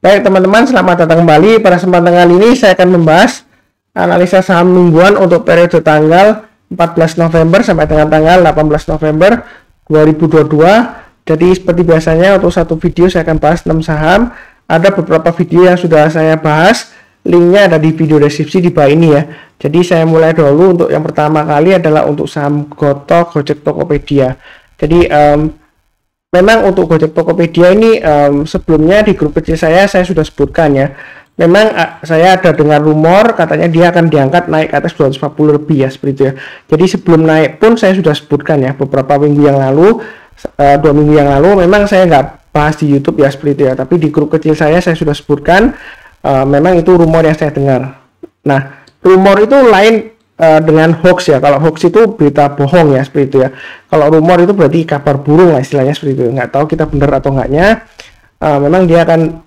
Baik teman-teman, selamat datang kembali. Pada kesempatan kali ini saya akan membahas analisa saham mingguan untuk periode tanggal 14 November sampai dengan tanggal 18 November 2022. Jadi seperti biasanya untuk satu video saya akan bahas 6 saham. Ada beberapa video yang sudah saya bahas, linknya ada di video deskripsi di bawah ini ya. Jadi saya mulai dulu. Untuk yang pertama kali adalah untuk saham Goto Gojek Tokopedia. Jadi memang untuk Gojek Tokopedia ini sebelumnya di grup kecil saya sudah sebutkan ya. Memang saya ada dengar rumor katanya dia akan diangkat naik ke atas 240 lebih ya, seperti itu ya. Jadi sebelum naik pun saya sudah sebutkan ya beberapa minggu yang lalu, 2 minggu yang lalu. Memang saya nggak bahas di YouTube ya, seperti itu ya. Tapi di grup kecil saya sudah sebutkan memang itu rumor yang saya dengar. Nah, rumor itu lain dengan hoax ya. Kalau hoax itu berita bohong ya, seperti itu ya. Kalau rumor itu berarti kabar burung lah istilahnya, seperti itu. Nggak tahu kita benar atau enggaknya. Memang dia akan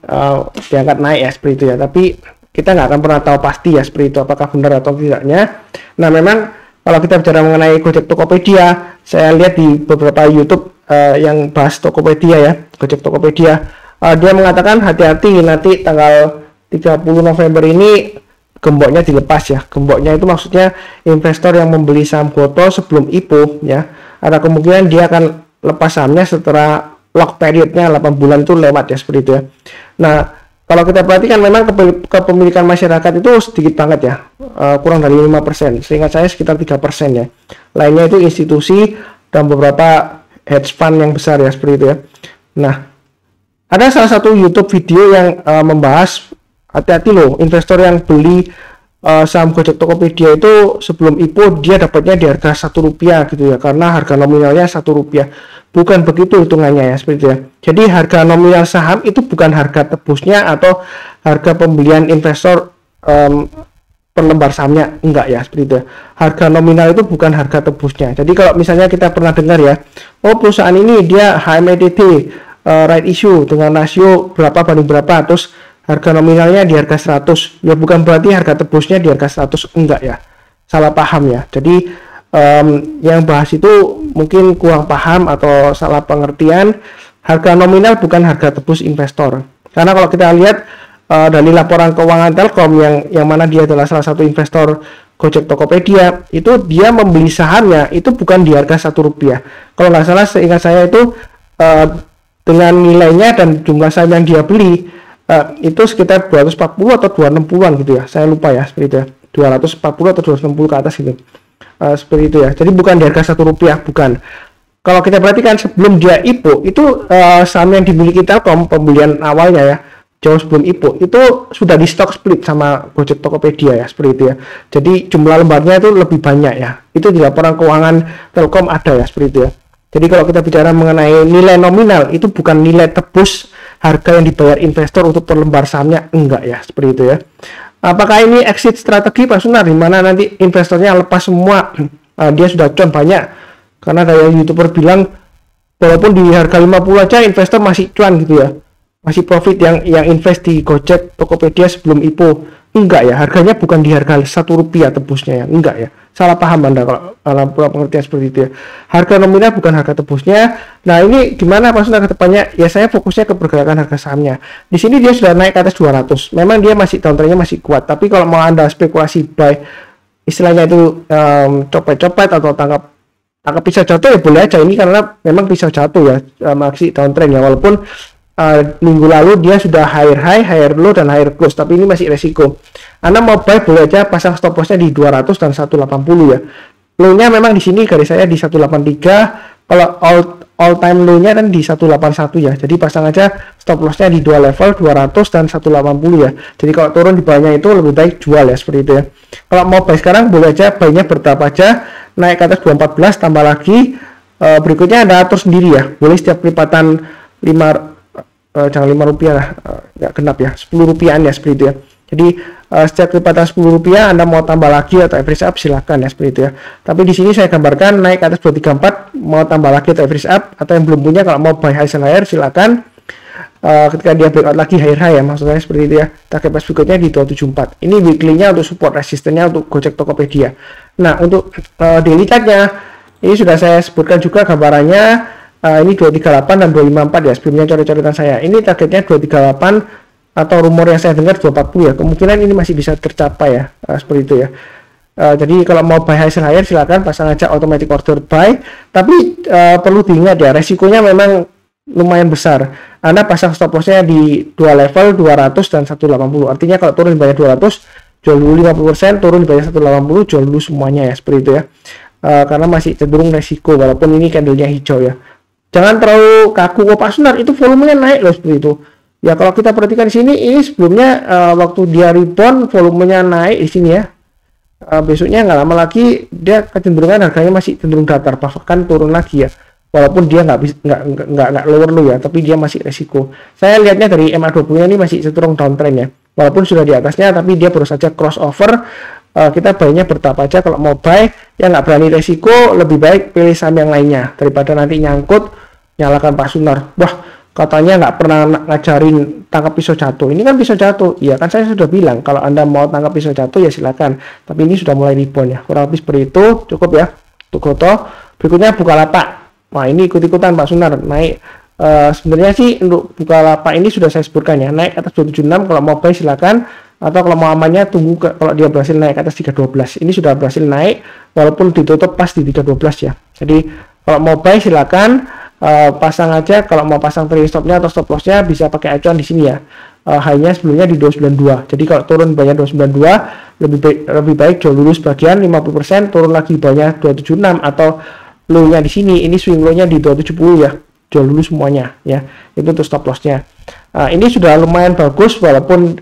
diangkat naik ya, seperti itu ya. Tapi kita nggak akan pernah tahu pasti ya, seperti itu, apakah benar atau tidaknya. Nah, memang kalau kita bicara mengenai Gojek Tokopedia, saya lihat di beberapa YouTube yang bahas Tokopedia ya, Gojek Tokopedia, dia mengatakan hati-hati nanti tanggal 30 November ini gemboknya dilepas ya. Gemboknya itu maksudnya investor yang membeli saham Goto sebelum IPO ya, ada kemungkinan dia akan lepas sahamnya setelah lock periodnya 8 bulan itu lewat ya, seperti itu ya. Nah, kalau kita perhatikan memang kepemilikan masyarakat itu sedikit banget ya, kurang dari 5%, seingat saya sekitar 3% ya. Lainnya itu institusi dan beberapa hedge fund yang besar ya, seperti itu ya. Nah, ada salah satu YouTube video yang membahas hati-hati loh, investor yang beli saham Gojek Tokopedia itu sebelum IPO dia dapatnya di harga Rp1 gitu ya, karena harga nominalnya Rp1. Bukan begitu hitungannya ya, seperti itu ya. Jadi harga nominal saham itu bukan harga tebusnya atau harga pembelian investor per lembar sahamnya, enggak ya, seperti itu ya. Harga nominal itu bukan harga tebusnya. Jadi kalau misalnya kita pernah dengar ya, oh perusahaan ini dia HMEDT right issue dengan rasio berapa banding berapa, terus harga nominalnya di harga 100, ya bukan berarti harga tebusnya di harga 100, enggak ya, salah paham ya. Jadi yang bahas itu mungkin kurang paham atau salah pengertian. Harga nominal bukan harga tebus investor, karena kalau kita lihat dari laporan keuangan Telkom yang mana dia adalah salah satu investor Gojek Tokopedia, itu dia membeli sahamnya itu bukan di harga Rp1. Kalau nggak salah seingat saya itu dengan nilainya dan jumlah saham yang dia beli itu sekitar 240 atau 260-an gitu ya, saya lupa ya, seperti itu ya, 240 atau 260 ke atas gitu, seperti itu ya. Jadi bukan di harga Rp1, bukan. Kalau kita perhatikan sebelum dia IPO itu saham yang dimiliki Telkom pembelian awalnya ya, jauh sebelum IPO itu sudah di stock split sama Gojek Tokopedia ya, seperti itu ya. Jadi jumlah lembarnya itu lebih banyak ya, itu di laporan keuangan Telkom ada ya, seperti itu ya. Jadi kalau kita bicara mengenai nilai nominal, itu bukan nilai tebus harga yang dibayar investor untuk per lembar sahamnya, enggak ya, seperti itu ya. Apakah ini exit strategi Pak Sunar, di mana nanti investornya lepas semua, dia sudah cuan banyak, karena kayak YouTuber bilang walaupun di harga 50 aja investor masih cuan gitu ya, masih profit yang invest di Gojek Tokopedia sebelum IPO. Enggak ya, harganya bukan di harga Rp1 tebusnya ya, enggak ya, salah paham Anda kalau pengertian seperti itu ya. Harga nominal bukan harga tebusnya. Nah, ini gimana Pak Sunar ke depannya? Ya saya fokusnya ke pergerakan harga sahamnya. Di sini dia sudah naik ke atas 200. Memang dia masih downtrendnya masih kuat, tapi kalau mau Anda spekulasi buy, istilahnya itu copet-copet atau tangkap pisau jatuh ya boleh aja. Ini karena memang pisau jatuh ya, masih downtrend ya, walaupun minggu lalu dia sudah higher high, higher low, dan higher close, tapi ini masih resiko. Anda mau buy boleh aja pasang stop lossnya di 200 dan 180 ya. Low-nya memang di sini garis saya di 183, kalau all time low-nya kan di 181 ya. Jadi pasang aja stop lossnya di dua level 200 dan 180 ya. Jadi kalau turun di bawahnya itu lebih baik jual ya, seperti itu ya. Kalau mau buy sekarang boleh aja, buy-nya bertahap aja, naik ke atas 214 tambah lagi. Berikutnya Anda atur sendiri ya. Boleh setiap lipatan jangan Rp5 lah, nggak genap ya, Rp10 ya, seperti itu ya. Jadi setiap lipatan Rp10 Anda mau tambah lagi atau average up silakan ya, seperti itu ya. Tapi di sini saya gambarkan naik ke atas 234 mau tambah lagi atau average up, atau yang belum punya kalau mau buy high sell higher silakan. Ketika dia breakout lagi higher high ya, maksudnya seperti itu ya. Target price berikutnya di 274. Ini weekly-nya untuk support resistennya untuk Gojek Tokopedia. Nah, untuk daily chart-nya ini sudah saya sebutkan juga gambarannya. Ini 238 dan 254 ya, sebelumnya coret-coretan saya. Ini targetnya 238 atau rumor yang saya dengar 240 ya, kemungkinan ini masih bisa tercapai ya, seperti itu ya. Jadi kalau mau buy high sell higher silakan pasang aja automatic order buy, tapi perlu diingat ya, resikonya memang lumayan besar. Anda pasang stop lossnya di dua level 200 dan 180, artinya kalau turun di bawah 200 jual dulu 50%, turun di bawah 180 jual dulu semuanya ya, seperti itu ya. Karena masih cenderung resiko walaupun ini candlenya hijau ya. Jangan terlalu kaku. Pak Sunar, itu volumenya naik loh seperti itu. Ya kalau kita perhatikan di sini, ini sebelumnya waktu dia rebound volumenya naik di sini ya. Besoknya nggak lama lagi dia kecenderungan harganya masih cenderung datar, bahkan turun lagi ya. Walaupun dia nggak lower low ya, tapi dia masih resiko. Saya lihatnya dari MA20 ini masih cenderung downtrend ya. Walaupun sudah di atasnya, tapi dia baru saja crossover. Kita buy-nya bertahap aja. Kalau mau buy yang nggak berani resiko, lebih baik pilih saham yang lainnya daripada nanti nyangkut nyalakan Pak Sunar. Wah, katanya nggak pernah ngajarin tangkap pisau jatuh. Ini kan pisau jatuh. Iya kan saya sudah bilang kalau Anda mau tangkap pisau jatuh ya silakan. Tapi ini sudah mulai rebound ya. Kurang lebih seperti itu, cukup ya untuk Goto. Berikutnya Bukalapak. Wah, ini ikut-ikutan Pak Sunar naik. Sebenarnya sih untuk Bukalapak ini sudah saya sebutkan ya, naik atas 276. Kalau mau buy silakan, atau kalau mau amannya tunggu kalau dia berhasil naik atas 312. Ini sudah berhasil naik walaupun ditutup pas di 312 ya. Jadi kalau mau buy silakan. Pasang aja. Kalau mau pasang trailing stopnya atau stop lossnya bisa pakai acuan di sini ya. Hanya sebelumnya di 292. Jadi kalau turun banyak 292 lebih baik jual dulu sebagian 50%, turun lagi banyak 276, atau low-nya di sini, ini swing low-nya di 270 ya. Jual dulu semuanya ya. Itu untuk stop lossnya. Ini sudah lumayan bagus walaupun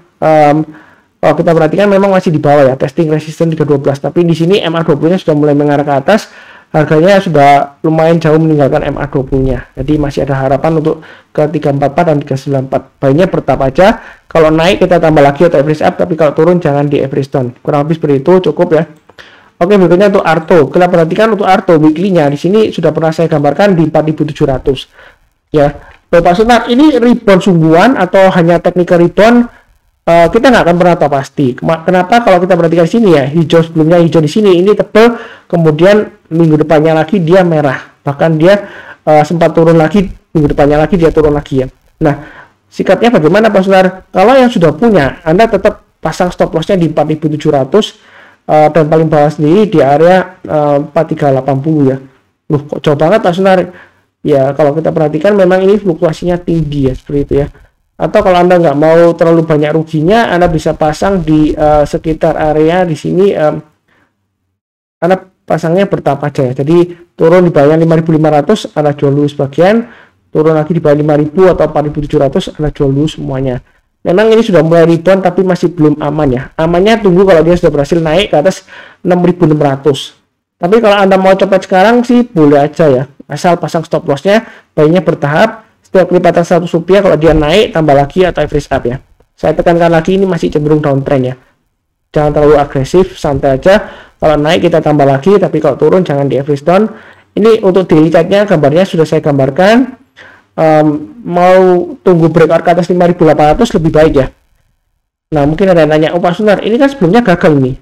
kalau kita perhatikan memang masih di bawah ya, testing resistance 312. Tapi di sini MA20-nya sudah mulai mengarah ke atas. Harganya sudah lumayan jauh meninggalkan MA20-nya. Jadi masih ada harapan untuk ke 344 dan 394. Baiknya bertahap aja. Kalau naik kita tambah lagi atau average up, tapi kalau turun jangan di average down. Kurang lebih seperti itu, cukup ya. Oke, berikutnya untuk Arto. Kita perhatikan untuk Arto weekly-nya di sini sudah pernah saya gambarkan di 4700. Ya. Bapak Sunar, ini rebound sungguhan atau hanya technical rebound? Kita nggak akan pernah tahu pasti. Kenapa? Kalau kita perhatikan di sini ya, hijau sebelumnya hijau di sini, ini tebal, kemudian minggu depannya lagi dia merah, bahkan dia sempat turun lagi, minggu depannya lagi dia turun lagi ya. Nah, sikapnya bagaimana Pak Sunar? Kalau yang sudah punya, Anda tetap pasang stop lossnya di 4700 dan paling bawah sendiri di area 4380 ya. Loh, kok jauh banget Pak Sunar? Ya, kalau kita perhatikan memang ini fluktuasinya tinggi ya, seperti itu ya. Atau kalau Anda nggak mau terlalu banyak ruginya, Anda bisa pasang di sekitar area di sini. Anda pasangnya bertahap aja ya. Jadi turun di bawah 5.500, Anda jual dulu sebagian. Turun lagi di bawah 5.000 atau 4.700, Anda jual dulu semuanya. Memang ini sudah mulai rebound, tapi masih belum aman ya. Amannya tunggu kalau dia sudah berhasil naik ke atas 6.600. Tapi kalau Anda mau cepat sekarang sih boleh aja ya. Asal pasang stop lossnya, baiknya bertahap. Setiap kelipatan 100 rupiah kalau dia naik tambah lagi atau average up ya. Saya tekankan lagi ini masih cenderung downtrend ya. Jangan terlalu agresif, santai aja. Kalau naik kita tambah lagi, tapi kalau turun jangan di average down. Ini untuk daily chart-nya gambarnya sudah saya gambarkan. Mau tunggu breakout ke atas 5.800 lebih baik ya. Nah mungkin ada yang nanya, oh Pak Sunar, ini kan sebelumnya gagal nih.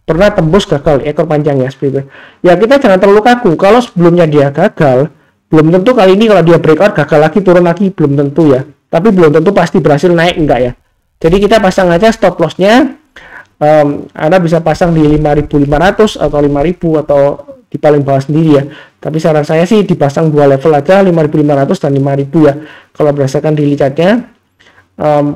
Pernah tembus gagal ekor panjang ya seperti itu. Ya kita jangan terlalu kaku. Kalau sebelumnya dia gagal, belum tentu kali ini kalau dia breakout gagal lagi turun lagi, belum tentu ya. Tapi belum tentu pasti berhasil naik, enggak ya. Jadi kita pasang aja stop lossnya. Anda bisa pasang di 5.500 atau 5.000 atau di paling bawah sendiri ya. Tapi saran saya sih dipasang dua level aja, 5.500 dan 5.000 ya. Kalau berdasarkan daily chart-nya,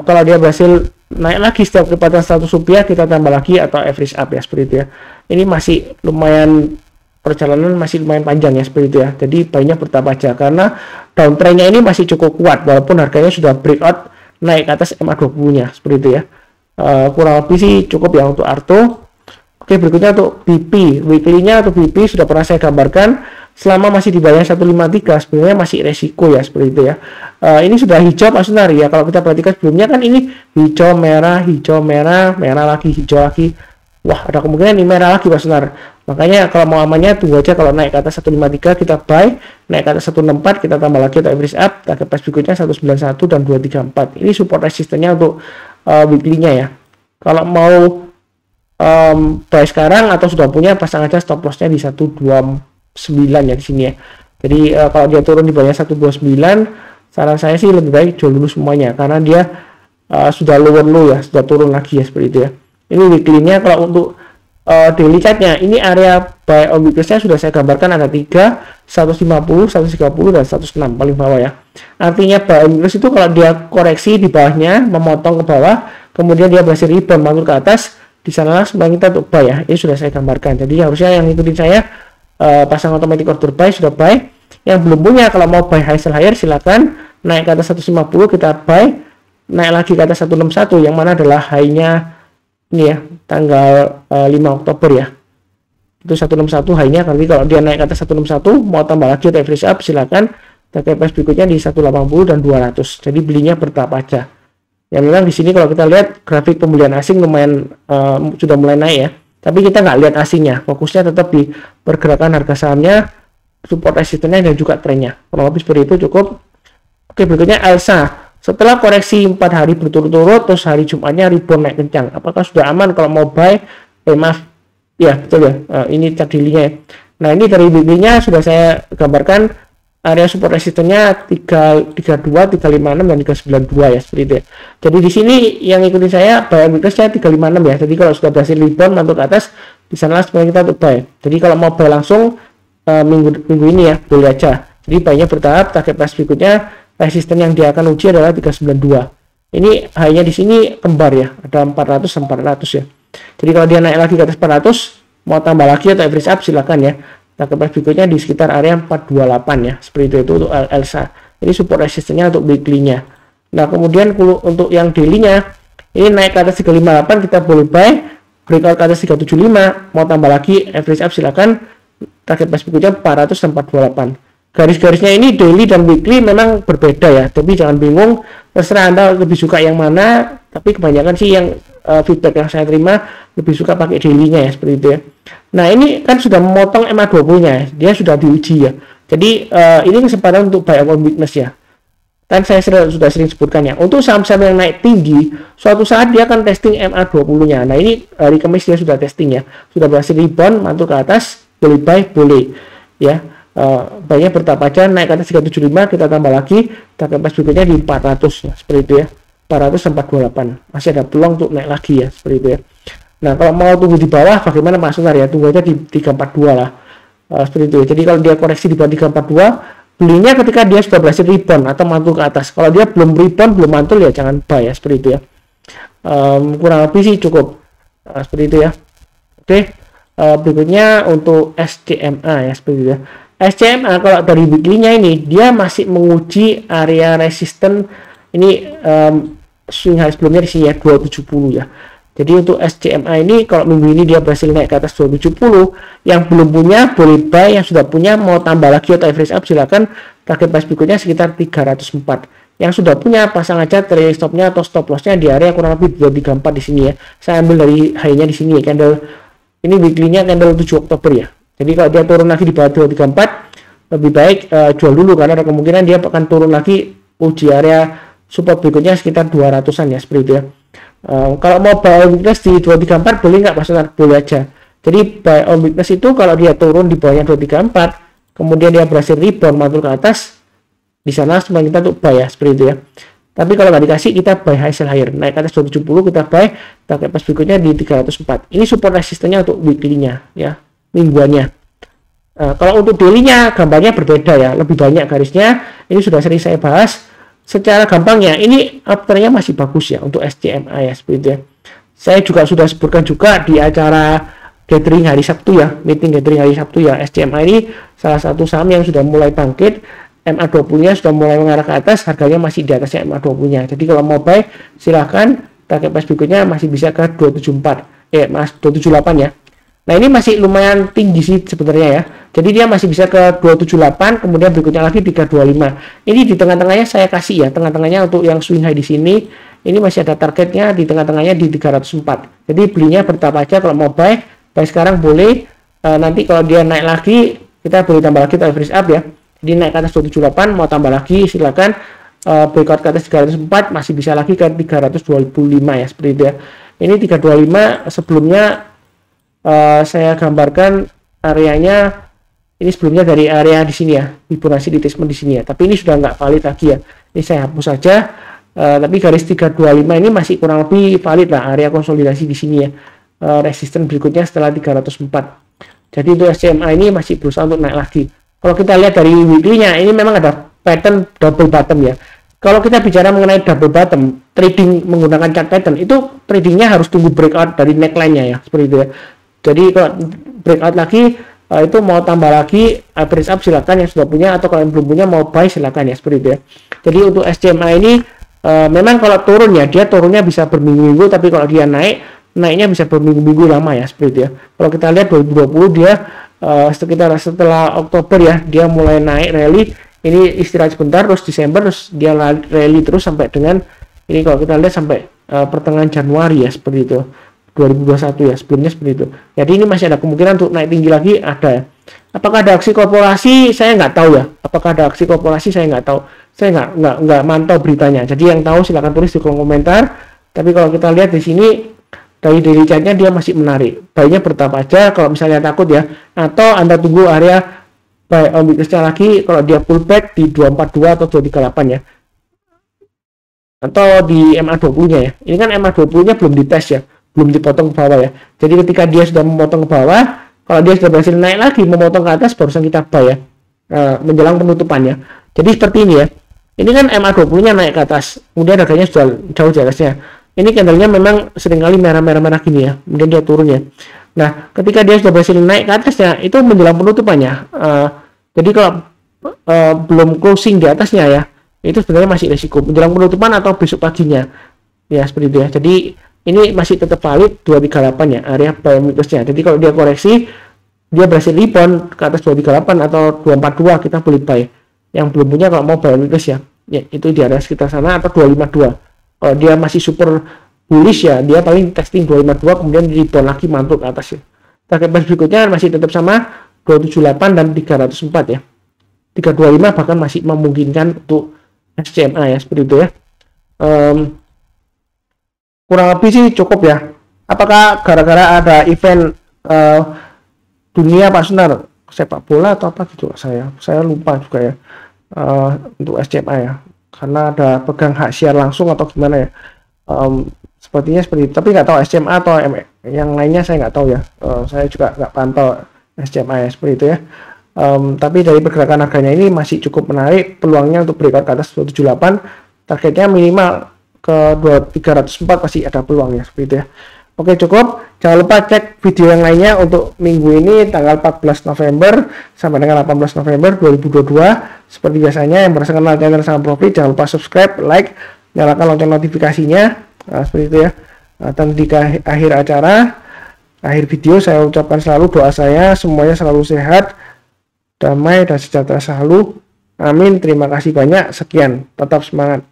kalau dia berhasil naik lagi setiap kelipatan 100 rupiah kita tambah lagi atau average up ya, seperti itu ya. Ini masih lumayan, perjalanan masih lumayan panjang ya, seperti itu ya. Jadi baiknya bertahap aja karena downtrendnya ini masih cukup kuat walaupun harganya sudah breakout naik ke atas MA20-nya, seperti itu ya. Kurang lebih sih cukup ya untuk Arto. Oke, berikutnya untuk BP weekly-nya. Untuk BP sudah pernah saya gambarkan, selama masih di bawah 153 sebenarnya masih resiko ya, seperti itu ya. Ini sudah hijau Pak Sunar ya. Kalau kita perhatikan sebelumnya kan ini hijau merah, merah lagi, hijau lagi. Wah, ada kemungkinan ini merah lagi Pak Sunar. Makanya kalau mau amannya tunggu aja, kalau naik ke atas 153 kita buy, naik ke atas 164 kita tambah lagi atau average up, target price berikutnya 191 dan 234. Ini support resistennya untuk weekly-nya ya. Kalau mau buy sekarang atau sudah punya, pasang aja stop loss-nya di 129 ya di sini ya. Jadi kalau dia turun di bawah 129, saran saya sih lebih baik jual dulu semuanya karena dia sudah lower low ya, sudah turun lagi ya seperti itu ya. Ini weekly-nya. Kalau untuk daily chart-nya, ini area buy on weakness-nya sudah saya gambarkan ada 3, 150, 130 dan 106 paling bawah ya. Artinya buy on weakness itu kalau dia koreksi di bawahnya, memotong ke bawah, kemudian dia berhasil rebound mantul ke atas, di sana sebenarnya kita untuk buy ya. Ini sudah saya gambarkan. Jadi harusnya yang ikutin saya pasang automatic order buy sudah buy. Yang belum punya, kalau mau buy high sell higher silakan, naik ke atas 150 kita buy, naik lagi ke atas 161 yang mana adalah high-nya ini ya, tanggal 5 Oktober ya. Itu 161 high-nya. Nanti kalau dia naik ke atas 161 mau tambah lagi atau average up silakan. Target price berikutnya di 180 dan 200. Jadi belinya bertahap aja. Ya memang di sini kalau kita lihat grafik pembelian asing lumayan sudah mulai naik ya. Tapi kita nggak lihat asingnya. Fokusnya tetap di pergerakan harga sahamnya, support resistennya dan juga trennya. Kurang lebih seperti itu cukup. Oke, berikutnya Elsa. Setelah koreksi 4 hari berturut-turut, terus hari Jumatnya rebound naik kencang. Apakah sudah aman kalau mau buy? Maaf. Ya, betul ya. Ini chart daily-nya ya. Nah, ini dari weekly-nya sudah saya gambarkan area support resistennya 332, 356 dan 392 ya, seperti itu ya. Jadi di sini yang ikutin saya buy weakness-nya 356 ya. Jadi kalau sudah berhasil rebound mantul ke atas, di sana sebenarnya kita untuk buy. Jadi kalau mau buy langsung minggu ini ya, boleh aja. Jadi buy-nya bertahap. Target price berikutnya resisten yang dia akan uji adalah 392. Ini high-nya di sini kembar ya, ada 400 sampai 400 ya. Jadi kalau dia naik lagi ke atas 400, mau tambah lagi atau average up silakan ya. Target price berikutnya di sekitar area 428 ya. Seperti itu untuk Elsa. Ini support resistennya untuk weekly-nya. Nah, kemudian untuk yang daily-nya ini naik ke atas 358 kita boleh buy, breakout ke atas 375, mau tambah lagi average up silakan. Target price berikutnya 400 sampai 428. Garis-garisnya ini daily dan weekly memang berbeda ya, tapi jangan bingung, terserah Anda lebih suka yang mana. Tapi kebanyakan sih yang feedback yang saya terima lebih suka pakai daily-nya ya, seperti itu ya. Nah, ini kan sudah memotong MA20-nya ya, dia sudah diuji ya. Jadi ini kesempatan untuk buy on weakness ya. Kan saya sudah sering sebutkan ya, untuk saham-saham yang naik tinggi, suatu saat dia akan testing MA20-nya. Nah, ini hari Kamis dia sudah testing ya, sudah berhasil rebound mantul ke atas, boleh buy, boleh ya. Banyak bertahap aja, naik ke atas 375 kita tambah lagi, target price berikutnya di 400 ya, seperti itu ya, 400 sampai 28 masih ada peluang untuk naik lagi ya, seperti itu ya. Nah, kalau mau tunggu di bawah bagaimana Mas Sunar ya, tunggu aja di 342 lah, seperti itu ya. Jadi kalau dia koreksi di bawah 342, belinya ketika dia sudah berhasil rebound atau mantul ke atas. Kalau dia belum rebound, belum mantul ya jangan buy ya, seperti itu ya. Kurang lebih sih cukup seperti itu ya. Oke, berikutnya untuk SCMA ya, seperti itu ya. SCMA kalau dari weekly-nya ini dia masih menguji area resisten ini, swing high sebelumnya di sini ya 270 ya. Jadi untuk SCMA ini kalau minggu ini dia berhasil naik ke atas 270, yang belum punya boleh buy, yang sudah punya mau tambah lagi atau average up silakan. Target price berikutnya sekitar 304. Yang sudah punya pasang aja trailing stopnya atau stop lossnya di area kurang lebih 234 di sini ya. Saya ambil dari high-nya di sini ya, candle ini weekly-nya candle 7 Oktober ya. Jadi kalau dia turun lagi di bawah 234, lebih baik jual dulu karena ada kemungkinan dia akan turun lagi, uji area support berikutnya sekitar 200-an ya, seperti itu ya. Kalau mau buy on weakness di 234 boleh nggak Mas Sunar? Boleh aja. Jadi buy on weakness itu kalau dia turun di bawahnya 234, kemudian dia berhasil rebound mantul ke atas, di sana sebenarnya kita untuk buy ya, seperti itu ya. Tapi kalau nggak dikasih kita buy high sell higher, naik ke atas 270 kita buy, target price berikutnya di 304. Ini support resistennya untuk weekly-nya ya, mingguannya. Kalau untuk daily-nya gambarnya berbeda ya, lebih banyak garisnya. Ini sudah sering saya bahas. Secara gampangnya ini uptrendnya masih bagus ya untuk SCMA ya, seperti itu ya. Saya juga sudah sebutkan juga di acara gathering hari Sabtu ya, meeting gathering hari Sabtu ya, SCMA ini salah satu saham yang sudah mulai bangkit, MA20-nya sudah mulai mengarah ke atas, harganya masih di atasnya MA20-nya. Jadi kalau mau buy silahkan, target price berikutnya masih bisa ke 274, 278 ya. Nah, ini masih lumayan tinggi sih sebenarnya ya. Jadi dia masih bisa ke 278, kemudian berikutnya lagi 325. Ini di tengah-tengahnya saya kasih ya, tengah-tengahnya untuk yang swing high di sini, ini masih ada targetnya di tengah-tengahnya di 304. Jadi belinya bertahap aja, kalau mau buy sekarang boleh. Nanti kalau dia naik lagi, kita boleh tambah lagi average up ya. Jadi naik ke atas 278, mau tambah lagi silakan. Breakout ke atas 304 masih bisa lagi ke 325 ya, seperti itu ya. Ini 325 sebelumnya saya gambarkan areanya ini sebelumnya dari area di sini ya, Fibonacci retracement di sini ya, tapi ini sudah nggak valid lagi ya. Ini saya hapus saja. Tapi garis 325 ini masih kurang lebih valid lah, area konsolidasi di sini ya. Resisten berikutnya setelah 304. Jadi untuk SCMA ini masih berusaha untuk naik lagi. Kalau kita lihat dari weekly-nya, ini memang ada pattern double bottom ya. Kalau kita bicara mengenai double bottom, trading menggunakan chart pattern, itu tradingnya harus tunggu breakout dari neckline-nya ya, seperti itu ya. Jadi kalau breakout lagi, itu mau tambah lagi average up silakan yang sudah punya, atau kalau yang belum punya mau buy silakan ya, seperti itu ya. Jadi untuk SCMA ini memang kalau turun ya, dia turunnya bisa berminggu-minggu, tapi kalau dia naiknya bisa berminggu-minggu lama ya, seperti itu ya. Kalau kita lihat 2020 dia sekitar setelah Oktober ya, dia mulai naik rally, ini istirahat sebentar, terus Desember, terus dia rally terus sampai dengan ini kalau kita lihat sampai pertengahan Januari ya, seperti itu 2021 ya, sebelumnya seperti itu. Jadi ini masih ada kemungkinan untuk naik tinggi lagi, ada ya. Apakah ada aksi korporasi? Saya nggak tahu ya. Apakah ada aksi korporasi? Saya nggak tahu. Saya nggak mantau beritanya. Jadi yang tahu silahkan tulis di kolom komentar. Tapi kalau kita lihat di sini dari daily chart-nya dia masih menarik. Baiknya bertahap aja kalau misalnya takut ya. Atau Anda tunggu area buy on weakness-nya lagi kalau dia pullback di 242 atau 238 ya. Atau di MA20-nya ya. Ini kan MA20-nya belum dites ya, belum dipotong ke bawah ya. Jadi ketika dia sudah memotong ke bawah, kalau dia sudah berhasil naik lagi memotong ke atas, barusan kita buy ya, menjelang penutupannya. Jadi seperti ini ya. Ini kan MA20-nya naik ke atas, kemudian harganya sudah jauh di atasnya. Ini candlenya memang seringkali merah-merah gini ya, kemudian dia turun ya. Nah, ketika dia sudah berhasil naik ke atasnya, itu menjelang penutupannya. Jadi kalau belum closing di atasnya ya, itu sebenarnya masih resiko menjelang penutupan atau besok paginya. Ya, seperti itu ya. Jadi ini masih tetap valid 238 ya, area buy weakness-nya. Jadi kalau dia koreksi, dia berhasil rebound ke atas 238 atau 242, kita boleh buy. Yang belum punya kalau mau buy weakness ya, itu di area sekitar sana, atau 252. Kalau dia masih super bullish ya, dia paling testing 252, kemudian rebound lagi mantul ke atas ya. Target price berikutnya masih tetap sama 278 dan 304 ya. 325 bahkan masih memungkinkan untuk SCMA ya, seperti itu ya. Kurang lebih sih cukup ya. Apakah gara-gara ada event dunia Pak Sunar sepak bola atau apa gitu, saya lupa juga ya, untuk SCMA ya, karena ada pegang hak siar langsung atau gimana ya. Sepertinya seperti itu, tapi nggak tahu SCMA atau yang lainnya, saya nggak tahu ya. Saya juga nggak pantau SCMA ya, seperti itu ya. Tapi dari pergerakan harganya ini masih cukup menarik, peluangnya untuk breakout ke atas 278, targetnya minimal ke 304 pasti ada peluangnya, seperti itu ya. Oke, cukup. Jangan lupa cek video yang lainnya untuk minggu ini tanggal 14 November sampai dengan 18 November 2022. Seperti biasanya, yang merasa kenal channel Saham Profit, jangan lupa subscribe, like, nyalakan lonceng notifikasinya. Seperti itu ya. Dan di akhir acara, akhir video, saya ucapkan selalu doa saya semuanya selalu sehat, damai dan sejahtera selalu. Amin. Terima kasih banyak. Sekian. Tetap semangat.